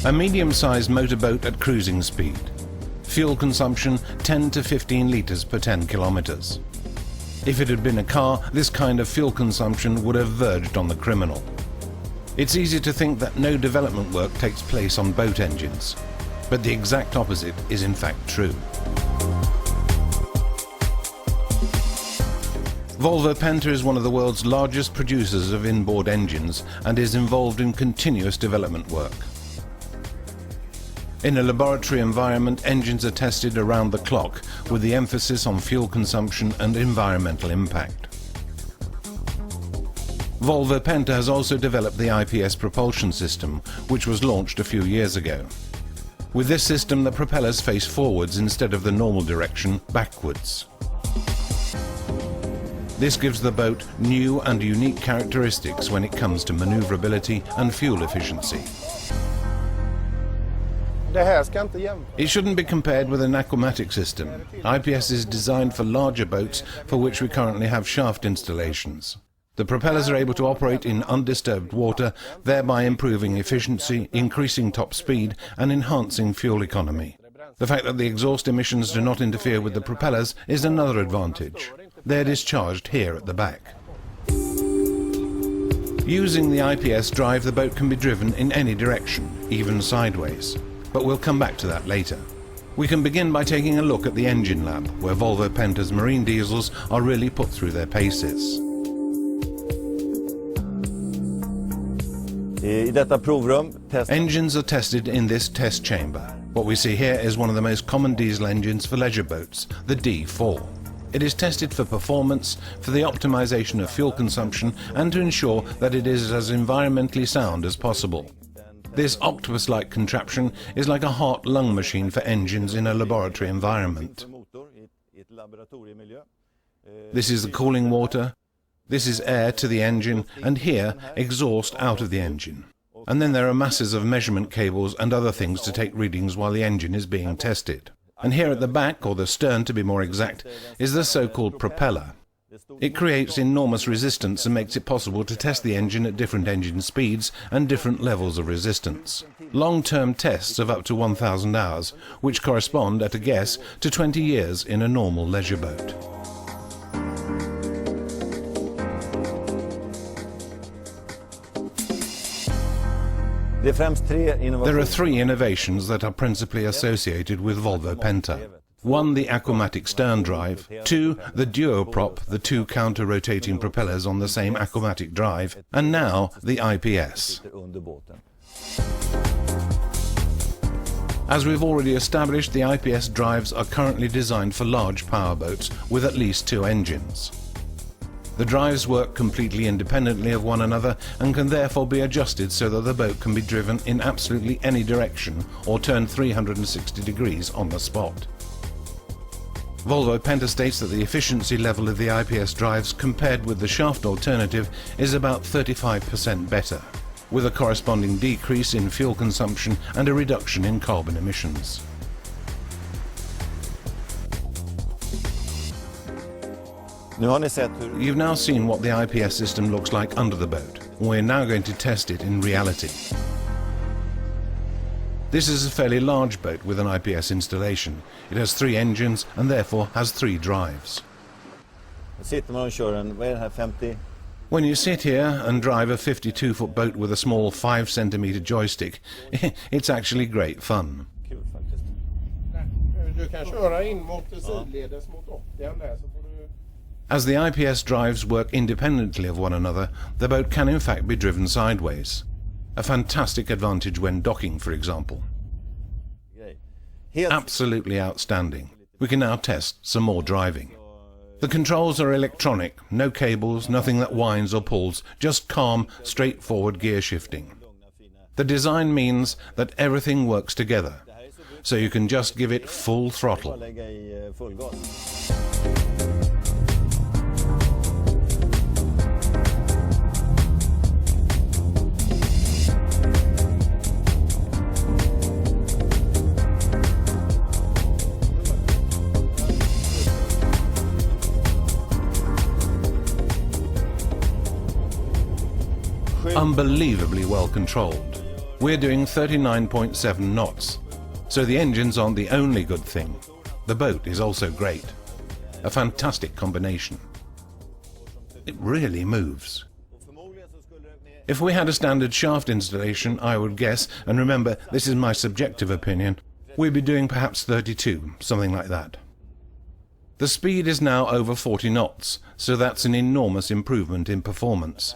A medium-sized motorboat at cruising speed. Fuel consumption 10 to 15 litres per 10 kilometres. If it had been a car, this kind of fuel consumption would have verged on the criminal. It's easy to think that no development work takes place on boat engines, but the exact opposite is in fact true. Volvo Penta is one of the world's largest producers of inboard engines and is involved in continuous development work. In a laboratory environment, engines are tested around the clock with the emphasis on fuel consumption and environmental impact. Volvo Penta has also developed the IPS propulsion system, which was launched a few years ago. With this system, the propellers face forwards instead of the normal direction, backwards. This gives the boat new and unique characteristics when it comes to maneuverability and fuel efficiency. It shouldn't be compared with an aquamatic system. IPS is designed for larger boats for which we currently have shaft installations. The propellers are able to operate in undisturbed water, thereby improving efficiency, increasing top speed and enhancing fuel economy. The fact that the exhaust emissions do not interfere with the propellers is another advantage. They're discharged here at the back. Using the IPS drive, the boat can be driven in any direction, even sideways. But we'll come back to that later. We can begin by taking a look at the engine lab, where Volvo Penta's marine diesels are really put through their paces. Engines are tested in this test chamber. What we see here is one of the most common diesel engines for leisure boats, the D4. It is tested for performance, for the optimization of fuel consumption, and to ensure that it is as environmentally sound as possible. This octopus-like contraption is like a heart-lung machine for engines in a laboratory environment. This is the cooling water, this is air to the engine, and here, exhaust out of the engine. And then there are masses of measurement cables and other things to take readings while the engine is being tested. And here at the back, or the stern to be more exact, is the so-called propeller. It creates enormous resistance and makes it possible to test the engine at different engine speeds and different levels of resistance. Long-term tests of up to 1,000 hours, which correspond, at a guess, to 20 years in a normal leisure boat. There are three innovations that are principally associated with Volvo Penta. 1, the aquamatic stern drive. 2, the duoprop, the two counter-rotating propellers on the same aquamatic drive. And now, the IPS. As we've already established, the IPS drives are currently designed for large powerboats with at least 2 engines. The drives work completely independently of one another and can therefore be adjusted so that the boat can be driven in absolutely any direction or turned 360 degrees on the spot. Volvo Penta states that the efficiency level of the IPS drives compared with the shaft alternative is about 35% better, with a corresponding decrease in fuel consumption and a reduction in carbon emissions. You've now seen what the IPS system looks like under the boat. We're now going to test it in reality. This is a fairly large boat with an IPS installation. It has 3 engines and therefore has 3 drives. When you sit here and drive a 52-foot boat with a small 5-centimeter joystick, it's actually great fun. As the IPS drives work independently of one another, the boat can in fact be driven sideways. A fantastic advantage when docking, for example. Absolutely outstanding. We can now test some more driving. The controls are electronic, no cables, nothing that whines or pulls, just calm, straightforward gear shifting. The design means that everything works together, so you can just give it full throttle. Unbelievably well controlled. We're doing 39.7 knots, so the engines aren't the only good thing. The boat is also great. A fantastic combination. It really moves. If we had a standard shaft installation, I would guess, and remember, this is my subjective opinion, we'd be doing perhaps 32, something like that. The speed is now over 40 knots, so that's an enormous improvement in performance.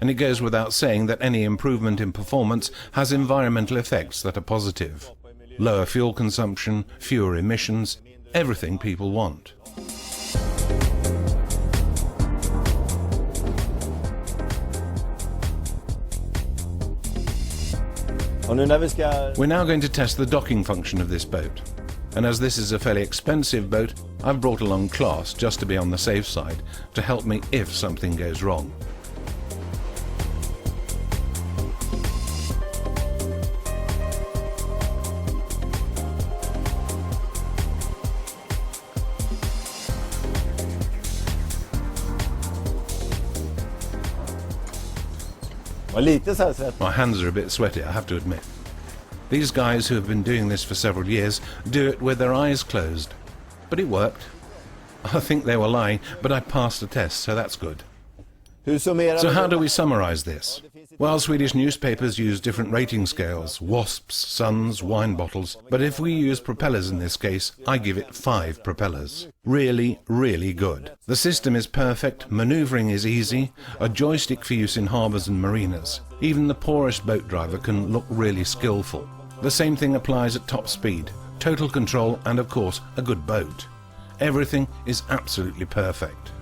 And it goes without saying that any improvement in performance has environmental effects that are positive. Lower fuel consumption, fewer emissions, everything people want. We're now going to test the docking function of this boat. And as this is a fairly expensive boat, I've brought along Class just to be on the safe side, to help me if something goes wrong. My hands are a bit sweaty, I have to admit. These guys who have been doing this for several years do it with their eyes closed. But it worked. I think they were lying, but I passed the test, so that's good. So how do we summarize this? Well, Swedish newspapers use different rating scales, wasps, suns, wine bottles, but if we use propellers in this case, I give it 5 propellers. Really, really good. The system is perfect, maneuvering is easy, a joystick for use in harbours and marinas. Even the poorest boat driver can look really skillful. The same thing applies at top speed, total control and of course a good boat. Everything is absolutely perfect.